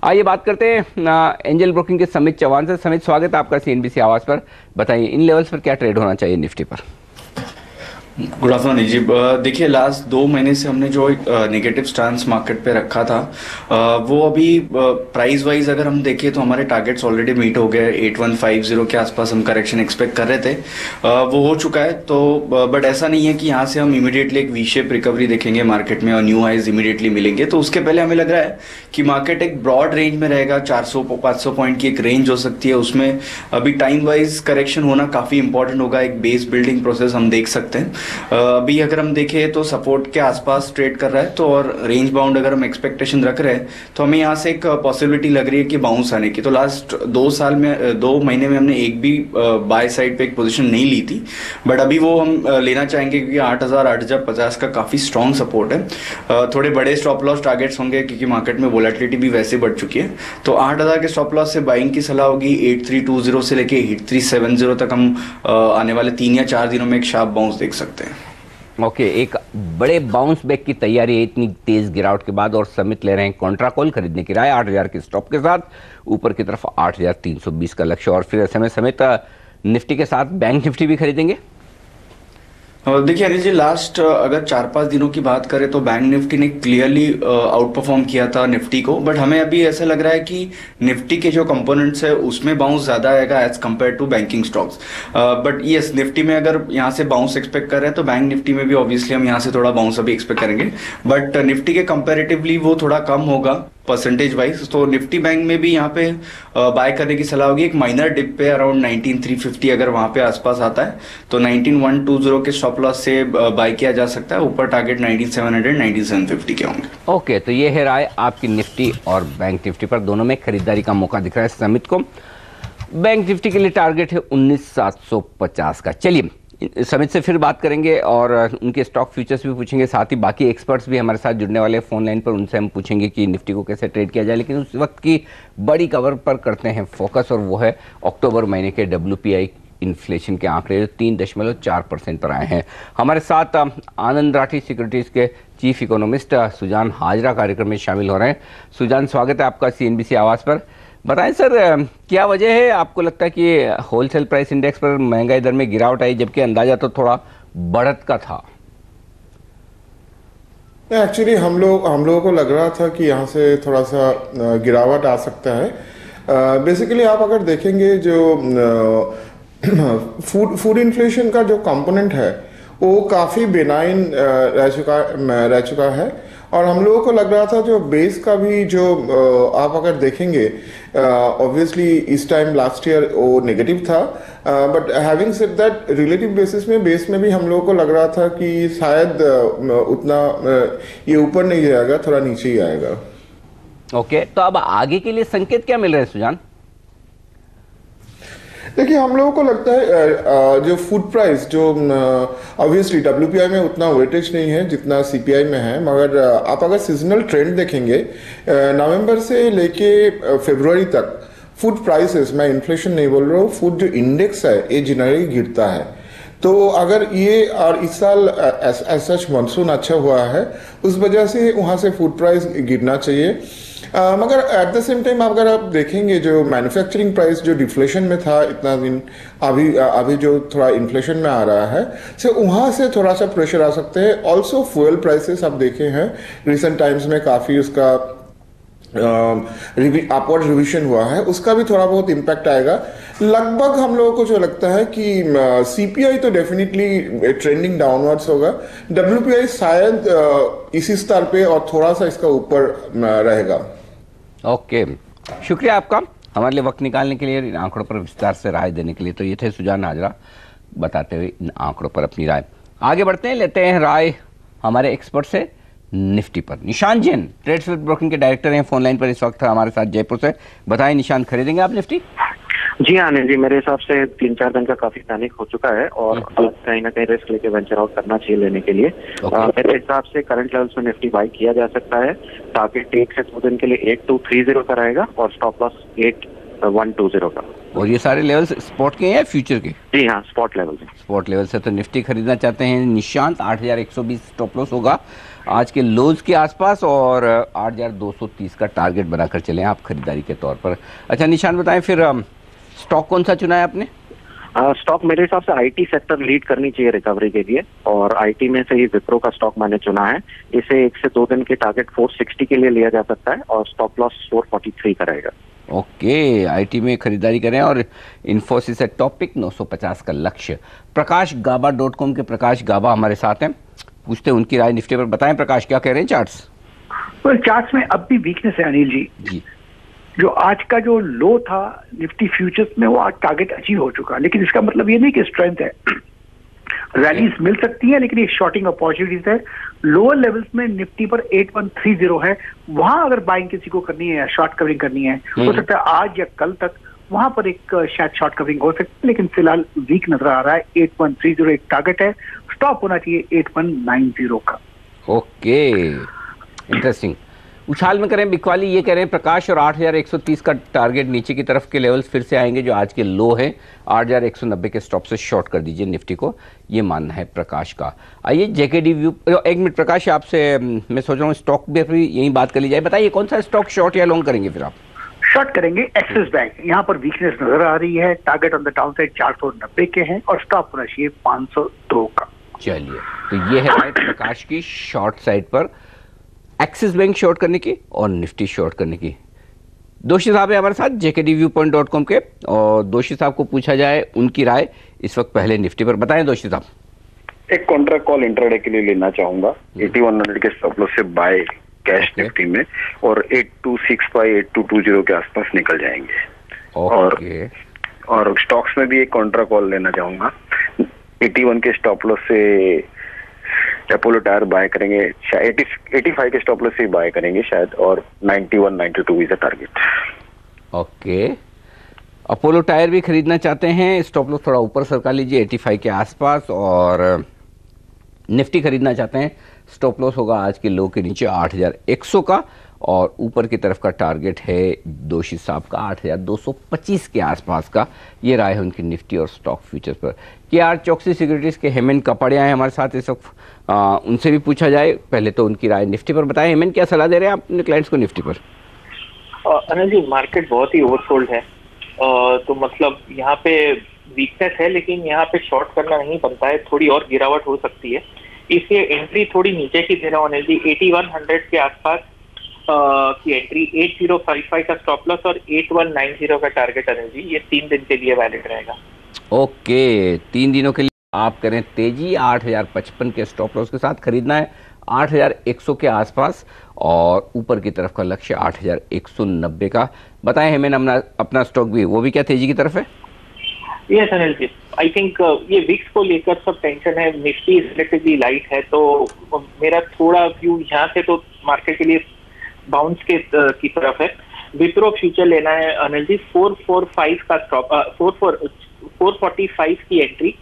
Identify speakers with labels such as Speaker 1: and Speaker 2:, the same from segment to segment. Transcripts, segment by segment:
Speaker 1: आइए बात करते हैं एंजल ब्रोकिंग के समित चौहान से। समित, स्वागत है आपका सीएनबीसी आवाज पर। बताइए इन लेवल्स पर क्या ट्रेड होना चाहिए निफ्टी पर?
Speaker 2: गुड आफ्टरनून जी। देखिए, लास्ट 2 महीने से हमने जो एक नेगेटिव स्टांस मार्केट पे रखा था, वो अभी प्राइस वाइज अगर हम देखें तो हमारे टारगेट्स ऑलरेडी मीट हो गए। 8150 के आसपास हम करेक्शन एक्सपेक्ट कर रहे थे, वो हो चुका है। तो बट ऐसा नहीं है कि यहाँ से हम इमीडिएटली एक वी शेप रिकवरी देखेंगे मार्केट में और न्यू हाइज इमीडिएटली मिलेंगे। तो उसके पहले हमें लग रहा है कि मार्केट एक ब्रॉड रेंज में रहेगा। 400-500 पॉइंट की एक रेंज हो सकती है, उसमें अभी टाइम वाइज करेक्शन होना काफ़ी इंपॉर्टेंट होगा। एक बेस बिल्डिंग प्रोसेस हम देख सकते हैं। अभी अगर हम देखें तो सपोर्ट के आसपास ट्रेड कर रहा है, तो और रेंज बाउंड अगर हम एक्सपेक्टेशन रख रहे हैं तो हमें यहाँ से एक पॉसिबिलिटी लग रही है कि बाउंस आने की। तो लास्ट 2 महीने में हमने एक भी बाय साइड पे एक पोजीशन नहीं ली थी, बट अभी वो हम लेना चाहेंगे क्योंकि 8,50 का काफ़ी स्ट्रॉन्ग सपोर्ट है। थोड़े बड़े स्टॉप लॉस टारगेट्स होंगे क्योंकि मार्केट में वोलेटिलिटी भी वैसे बढ़ चुकी है। तो 8,000 के स्टॉप लॉस से बाइंग की सलाह होगी। 8320 से लेके 8370 तक हम आने वाले 3 या 4 दिनों में एक शार्प बाउंस देख सकते हैं।
Speaker 1: ओके, एक बड़े बाउंस बैक की तैयारी है इतनी तेज गिरावट के बाद, और समित ले रहे हैं कॉन्ट्रा कॉल खरीदने की राय 8,000 के स्टॉप के साथ, ऊपर की तरफ 8,320 का लक्ष्य। और फिर ऐसे में समित निफ्टी के साथ बैंक निफ्टी भी खरीदेंगे?
Speaker 2: देखिए अनिल जी, लास्ट अगर 4-5 दिनों की बात करें तो बैंक निफ्टी ने क्लियरली आउट परफॉर्म किया था निफ्टी को। बट हमें अभी ऐसा लग रहा है कि निफ्टी के जो कंपोनेंट्स है उसमें बाउंस ज़्यादा आएगा as compare to banking stocks. But yes, Nifty में अगर यहाँ से बाउंस एक्सपेक्ट कर रहे हैं तो बैंक निफ्टी में भी ऑब्वियसली हम यहाँ से थोड़ा बाउंस अभी एक्सपेक्ट करेंगे। बट निफ्टी के कंपेरेटिवली वो थोड़ा कम होगा परसेंटेज वाइज। तो निफ्टी बैंक में भी यहाँ पे बाय करने की सलाह होगी। एक माइनर डिप पे अराउंड 19,350 अगर वहाँ पे आसपास आता है तो 19,120 के स्टॉप लॉस से बाय किया जा सकता है। ऊपर टारगेट 19,700 19,750 के होंगे।
Speaker 1: ओके, तो ये है राय आपकी निफ्टी और बैंक निफ्टी पर, दोनों में खरीदारी का मौका दिख रहा है समित को। बैंक निफ्टी के लिए टारगेट है 19,750 का। चलिए समित से फिर बात करेंगे और उनके स्टॉक फ्यूचर्स भी पूछेंगे, साथ ही बाकी एक्सपर्ट्स भी हमारे साथ जुड़ने वाले फोन लाइन पर, उनसे हम पूछेंगे कि निफ्टी को कैसे ट्रेड किया जाए। लेकिन उस वक्त की बड़ी खबर पर करते हैं फोकस, और वो है अक्टूबर महीने के WPI इन्फ्लेशन के आंकड़े 3.4% पर आए हैं। हमारे साथ आनंद राठी सिक्योरिटीज के चीफ इकोनॉमिस्ट सुजान हाजरा कार्यक्रम में शामिल हो रहे हैं। सुजान, स्वागत है आपका CNBC आवाज पर। बताएं सर, क्या वजह है आपको लगता है कि होलसेल प्राइस इंडेक्स पर महंगाई दर में गिरावट आई, जबकि अंदाजा तो थोड़ा बढ़त का था?
Speaker 3: एक्चुअली हम लोगों को लग रहा था कि यहाँ से थोड़ा सा गिरावट आ सकता है। बेसिकली आप अगर देखेंगे जो फूड इन्फ्लेशन का जो कंपोनेंट है वो काफ़ी बेनाइन रह चुका है। और हम लोगों को लग रहा था जो बेस का भी जो आप अगर देखेंगे, ऑब्वियसली इस टाइम लास्ट ईयर वो नेगेटिव था, but having said that relative basis में बेस में भी हम लोगों को लग रहा था कि शायद उतना ये ऊपर नहीं जाएगा, थोड़ा नीचे ही आएगा।
Speaker 1: ओके, तो अब आगे के लिए संकेत क्या मिल रहे हैं सुजान?
Speaker 3: देखिए हम लोगों को लगता है जो फूड प्राइस जो ऑब्वियसली WPI में उतना वेटेज नहीं है जितना CPI में है, मगर आप अगर सीजनल ट्रेंड देखेंगे नवंबर से लेके फरवरी तक फूड प्राइसेस, मैं इन्फ्लेशन नहीं बोल रहा हूँ, फूड जो इंडेक्स है ये जनरली गिरता है। तो अगर ये और इस साल सच मानसून अच्छा हुआ है, उस वजह से वहाँ से फूड प्राइस गिरना चाहिए। मगर एट द सेम टाइम अगर आप देखेंगे जो मैन्युफैक्चरिंग प्राइस जो डिफ्लेशन में था इतना दिन, अभी जो थोड़ा इन्फ्लेशन में आ रहा है, सो वहाँ से थोड़ा सा प्रेशर आ सकते हैं। ऑल्सो फ्यूल प्राइसेस आप देखे हैं रिसेंट टाइम्स में काफ़ी उसका अपवर्ड रिविजन हुआ है, उसका भी थोड़ा बहुत इम्पैक्ट आएगा। लगभग हम लोगों को जो लगता है कि CPI तो डेफिनेटली ट्रेंडिंग डाउनवर्ड्स होगा, WPI शायद इसी स्तर पे और थोड़ा सा इसका ऊपर रहेगा।
Speaker 1: ओके, शुक्रिया आपका हमारे लिए वक्त निकालने के लिए, इन आंकड़ों पर विस्तार से राय देने के लिए। तो ये थे सुजान हाजरा बताते हुए इन आंकड़ों पर अपनी राय। आगे बढ़ते हैं, लेते हैं राय हमारे एक्सपर्ट से निफ्टी पर। Nishant Jain trades with broking के डायरेक्टर हैं, फोन लाइन पर इस वक्त हमारे साथ जयपुर से। बताएं निशांत, खरीदेंगे आप निफ्टी?
Speaker 4: जी हाँ जी, मेरे हिसाब से 3-4 दिन का काफी पैनिक हो चुका है और कहीं ना कहीं रिस्क लेके वेंचर आउट करना चाहिए लेने के लिए। मेरे हिसाब से करंट लेवल्स में निफ्टी बाई किया जा सकता है। टारगेट 1 से 2 दिन के लिए 8230 का रहेगा और स्टॉप लॉस 8120 का।
Speaker 1: और ये सारे लेवल्स स्पॉट के हैं या फ्यूचर के?
Speaker 4: जी हाँ, स्पॉट लेवल।
Speaker 1: स्पॉट लेवल से तो निफ्टी खरीदना चाहते हैं निशांत, 8,120 स्टॉप लॉस होगा। आज के लोज के आसपास और 8,230 का टारगेट बनाकर चले आप खरीदारी के तौर पर। अच्छा निशान बताएं फिर स्टॉक कौन सा चुना है आपने?
Speaker 4: स्टॉक मेरे हिसाब से आईटी सेक्टर लीड करनी चाहिए रिकवरी के लिए, और आईटी में से ही विप्रो का स्टॉक मैंने चुना है। इसे 1 से 2 दिन के टारगेट 460 के लिए लिया जा सकता है और स्टॉप लॉस 443 का रहेगा।
Speaker 1: ओके, आईटी में खरीदारी करें और इन्फोसिस है टॉपिक 950 का लक्ष्य। प्रकाश गाबा .com के प्रकाश गाबा हमारे साथ हैं, पूछते हैं उनकी राय निफ्टी पर। बताएं प्रकाश, क्या कह रहे हैं चार्ट्स?
Speaker 5: चार्ट्स में अब भी वीकनेस है अनिल जी। जो आज का जो लो था निफ्टी फ्यूचर्स में वो आज टारगेट अचीव हो चुका, लेकिन इसका मतलब ये नहीं कि स्ट्रेंथ है। रैलीज मिल सकती है लेकिन एक शॉर्टिंग अपॉर्चुनिटीज है। लोअर लेवल्स में निफ्टी पर 8130 है, वहां अगर बाइंग किसी को करनी है या शॉर्ट कवरिंग करनी है हो सकता है आज या कल तक वहां पर एक शायद शॉर्ट कवरिंग हो सकती है, लेकिन फिलहाल वीक नजर आ रहा है। 8130 एक टारगेट है, स्टॉप होना चाहिए 8190 का।
Speaker 1: Okay, interesting. उछाल में करें बिकवाली, ये कह रहे हैं प्रकाश, और 8,130 का टारगेट नीचे की तरफ के लेवल्स फिर से आएंगे जो आज के लो है। 8,190 के स्टॉप से शॉर्ट कर दीजिए निफ्टी को, ये मानना है प्रकाश का। आइए जेकेडी व्यू, एक मिनट प्रकाश आपसे मैं सोच रहा हूँ स्टॉक भी फिर यही बात कर ली जाए। बताइए कौन सा स्टॉक शॉर्ट या लॉन्ग करेंगे फिर आप?
Speaker 5: शॉर्ट करेंगे एक्सिस बैंक, यहाँ पर वीकनेस नजर आ रही है। Target on the down side 490 के हैं और स्टॉप होना चाहिए 502 का।
Speaker 1: चलिए, तो ये है प्रकाश की शॉर्ट साइड पर एक्सिस बैंक शॉर्ट करने की और निफ्टी शॉर्ट करने की। दोषी साहब है हमारे साथ jkdviewpoint.com के, और दोषी साहब को पूछा जाए उनकी राय इस वक्त पहले निफ्टी पर। बताएं दोषी साहब।
Speaker 6: एक कॉन्ट्रैक्ट कॉल इंट्राडे के लिए लेना चाहूंगा 8100 के स्टॉप लॉस से बाय कैश निफ्टी में, और 8265 8220 के आसपास निकल जाएंगे। और स्टॉक्स में भी एक कॉन्ट्रा कॉल लेना चाहूंगा 81 के स्टॉप लॉस से अपोलो टायर बाय करेंगे, 85 के स्टॉप लॉस से बाय करेंगे शायद, और 91 92 is a target.
Speaker 1: Okay, Apollo tyre भी खरीदना चाहते हैं, स्टॉप लॉस थोड़ा ऊपर सरका लीजिए 85 के आसपास, और निफ्टी खरीदना चाहते हैं स्टॉप लॉस होगा आज के लो के नीचे 8,100 का, और ऊपर की तरफ का टारगेट है दोषी साहब का 8,225 के आसपास का। ये राय है उनकी निफ्टी और स्टॉक फ्यूचर्स पर। KR चौकसी सिक्योरिटीज़ के हेमंत कपाड़िया हैं हमारे साथ इस वक्त, उनसे भी पूछा जाए पहले तो उनकी राय निफ्टी पर। बताएं हेमंत, क्या सलाह दे रहे हैं आप अपने क्लाइंट्स को निफ्टी पर?
Speaker 7: अनिल जी, मार्केट बहुत ही ओवरसोल्ड है, तो मतलब यहाँ पे वीकनेस है, लेकिन यहाँ पे शॉर्ट करना नहीं बनता है, थोड़ी और गिरावट हो सकती है, इसलिए एंट्री थोड़ी नीचे की दे रहा हूँ अनिल जी। 8100 के आसपास की एंट्री, 8055 का स्टॉप लॉस और 8190 का टारगेट अनिल जी, ये 3 दिन के लिए वैलिड रहेगा।
Speaker 1: ओके, 3 दिनों के लिए आप करें तेजी। 8,055 के स्टॉप लॉस के साथ खरीदना है 8,100 के आसपास, और ऊपर की तरफ का लक्ष्य 8,190 का। बताएं हमें अपना स्टॉक भी, वो भी क्या तेजी की तरफ है?
Speaker 7: Yes Anil ji, I think ये विक्स को लेकर सब टेंशन है, निफ्टी रिलेटिवली लाइट है, तो मेरा थोड़ा व्यू यहाँ से तो मार्केट के लिए बाउंस की तरफ है। विप्रो फ्यूचर लेना है अनिल जी, 445 का स्टॉप, 445 की एंट्री,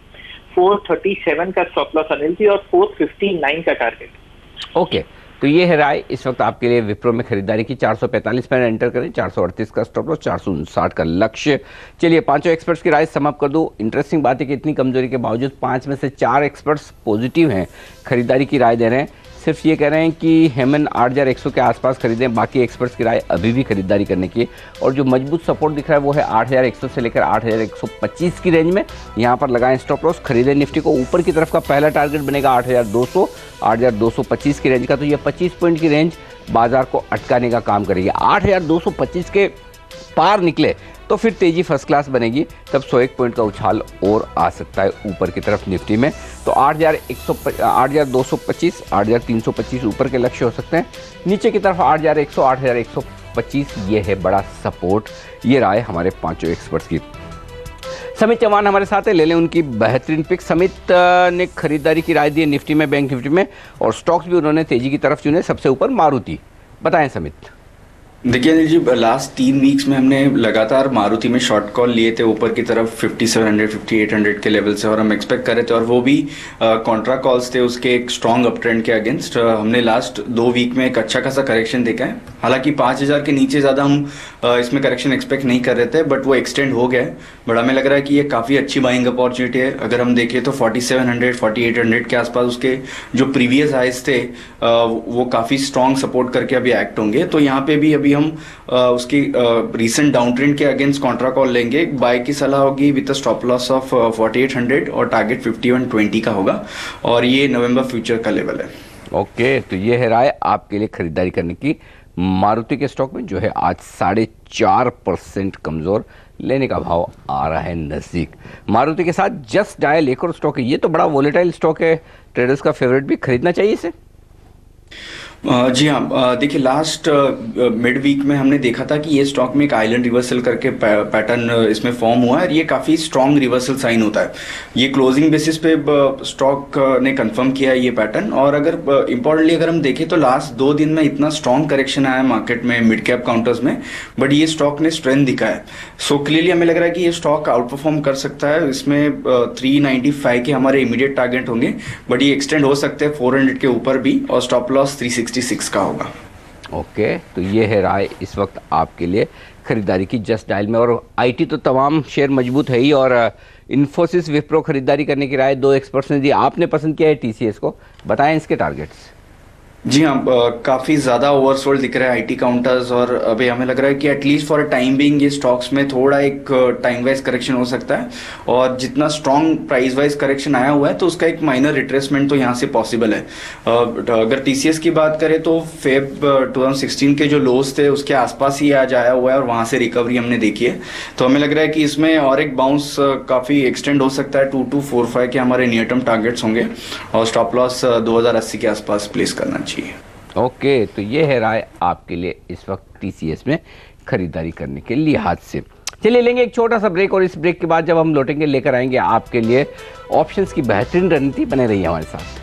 Speaker 7: 437 का स्टॉप लॉस अनिल जी, और 459 का टारगेट।
Speaker 1: ओके, तो ये है राय इस वक्त आपके लिए विप्रो में खरीदारी की। 445 पर एंटर करें, 438 का स्टॉप लॉस, 459 का लक्ष्य। चलिए पांचों एक्सपर्ट्स की राय समाप्त कर दूं। इंटरेस्टिंग बात है कि इतनी कमजोरी के बावजूद 5 में से 4 एक्सपर्ट्स पॉजिटिव हैं, खरीदारी की राय दे रहे हैं। सिर्फ ये कह रहे हैं कि हेमन 8,100 के आसपास खरीदें, बाकी एक्सपर्ट्स की राय अभी भी खरीदारी करने की। और जो मजबूत सपोर्ट दिख रहा है वो है 8,100 से लेकर 8,125 की रेंज में, यहाँ पर लगाएं स्टॉप लॉस, खरीदें निफ्टी को। ऊपर की तरफ का पहला टारगेट बनेगा 8,200 8,225 की रेंज का, तो ये 25 पॉइंट की रेंज बाजार को अटकाने का काम करेगी। 8,225 के पार निकले तो फिर तेजी फर्स्ट क्लास बनेगी, तब 101 पॉइंट का उछाल और आ सकता है ऊपर की तरफ निफ्टी में। तो 8,225 8,325 ऊपर के लक्ष्य हो सकते हैं, नीचे की तरफ 8,100 8,125 ये है बड़ा सपोर्ट। ये राय हमारे पांचों एक्सपर्ट्स की। समित चौहान हमारे साथ है, ले लें उनकी बेहतरीन पिक। समित ने खरीदारी की राय दी निफ्टी में, बैंक निफ्टी में, और स्टॉक्स भी उन्होंने तेजी की तरफ चुने। सबसे ऊपर मारुति। बताएं समित।
Speaker 2: देखिए अनिल जी, लास्ट 3 वीक्स में हमने लगातार मारुति में शॉर्ट कॉल लिए थे ऊपर की तरफ 5700 5800 के लेवल से, और हम एक्सपेक्ट कर रहे थे, और वो भी कॉन्ट्रा कॉल्स थे उसके एक स्ट्रॉन्ग अप ट्रेंड के अगेंस्ट। हमने लास्ट 2 वीक में एक अच्छा खासा करेक्शन देखा है। हालांकि 5000 के नीचे ज़्यादा हम इसमें करेक्शन एक्सपेक्ट नहीं कर रहे थे, बट वो एक्सटेंड हो गया है। बट हमें लग रहा है कि ये काफ़ी अच्छी बाइंग अपॉर्चुनिटी है। अगर हम देखें तो 4700 4800 के आसपास उसके जो प्रीवियस हाइज थे वो काफ़ी स्ट्रॉन्ग सपोर्ट करके अभी एक्ट होंगे। तो यहाँ पे भी अभी हम उसकी रीसेंट डाउन ट्रेंड के अगेंस्ट कॉन्ट्रा कॉल लेंगे। बाय की सलाह होगी with a stop loss of 4800 और टारगेट 5120 का होगा, और ये नवंबर फ्यूचर का लेवल है।
Speaker 1: ओके, तो ये है राय आपके लिए खरीदारी करने की मारुति के स्टॉक में, जो है आज 4.5% कमजोर, लेने का भाव आ रहा है नजदीक। मारुति के साथ जस्ट डायल एक और स्टॉक है, ये तो बड़ा वोलेटाइल स्टॉक है, ट्रेडर्स का फेवरेट भी, खरीदना चाहिए इसे?
Speaker 2: जी हाँ, देखिए लास्ट मिड वीक में हमने देखा था कि ये स्टॉक में एक आइलैंड रिवर्सल करके पैटर्न इसमें फॉर्म हुआ है, और ये काफ़ी स्ट्रॉन्ग रिवर्सल साइन होता है। ये क्लोजिंग बेसिस पे स्टॉक ने कंफर्म किया है ये पैटर्न। और अगर इंपॉर्टेंटली अगर हम देखें तो लास्ट 2 दिन में इतना स्ट्रॉन्ग करेक्शन आया मार्केट में मिड कैप काउंटर्स में, बट ये स्टॉक ने स्ट्रेंथ दिखा है। सो क्लियरली हमें लग रहा है कि ये स्टॉक आउट परफॉर्म कर सकता है। इसमें 395 के हमारे इमीडिएट टारगेट होंगे, बट ये एक्सटेंड हो सकते हैं 400 के ऊपर भी, और स्टॉप लॉस 366 का होगा।
Speaker 1: ओके, तो ये है राय इस वक्त आपके लिए खरीदारी की जस्ट डायल में। और आईटी तो तमाम शेयर मजबूत है ही, और इन्फोसिस विप्रो खरीदारी करने की राय 2 एक्सपर्ट्स ने दी। आपने पसंद किया है टीसीएस को, बताएं इसके टारगेट्स।
Speaker 2: जी हाँ, काफ़ी ज़्यादा ओवरसोल्ड दिख रहा है आईटी काउंटर्स, और अभी हमें लग रहा है कि at least for a time being ये स्टॉक्स में थोड़ा एक टाइम वाइज करेक्शन हो सकता है। और जितना स्ट्रॉन्ग प्राइस वाइज करेक्शन आया हुआ है तो उसका एक माइनर रिट्रेसमेंट तो यहाँ से पॉसिबल है। अगर टीसीएस की बात करें तो फेब 2016 के जो लोज थे उसके आसपास ही आज आया हुआ है, और वहाँ से रिकवरी हमने देखी है। तो हमें लग रहा है कि इसमें और एक बाउंस काफ़ी एक्सटेंड हो सकता है। 2245 के हमारे नियर टर्म टारगेट्स होंगे, और स्टॉप लॉस 2080 के आसपास प्लेस करना चाहिए।
Speaker 1: ओके, तो ये है राय आपके लिए इस वक्त टीसीएस में खरीदारी करने के लिहाज से। चलिए लेंगे एक छोटा सा ब्रेक, और इस ब्रेक के बाद जब हम लौटेंगे लेकर आएंगे आपके लिए ऑप्शंस की बेहतरीन रणनीति। बने रहिए हमारे साथ।